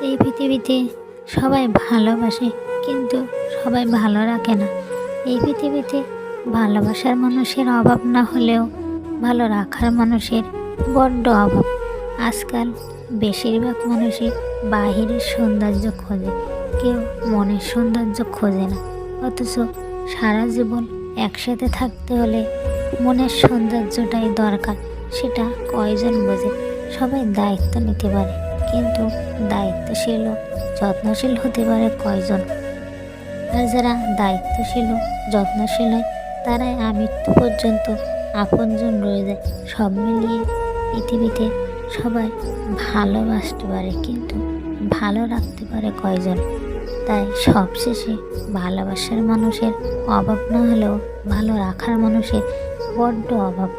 এই পৃথিবীতে সবাই ভালোবাসে, কিন্তু সবাই ভালো রাখে না। এই পৃথিবীতে ভালোবাসার মানুষের অভাব না হলেও ভালো রাখার মানুষের বড্ড অভাব। আজকাল বেশিরভাগ মানুষই বাহিরের সৌন্দর্য খোঁজে, কেউ মনের সৌন্দর্য খোঁজে না। অথচ সারা জীবন একসাথে থাকতে হলে মনের সৌন্দর্যটাই দরকার। সেটা কয়জন বোঝে? সবাই দায়িত্ব নিতে পারে, কিন্তু দায়িত্বশীল ও যত্নশীল হতে পারে কয়জন? আর যারা দায়িত্বশীল ও যত্নশীল হয় তারাই আমৃত্যু পর্যন্ত আপনজন রয়ে যায়। সব মিলিয়ে পৃথিবীতে সবাই ভালোবাসতে পারে, কিন্তু ভালো রাখতে পারে কয়জন? তাই সবশেষে ভালোবাসার মানুষের অভাব না হলেও ভালো রাখার মানুষের বড্ড অভাব।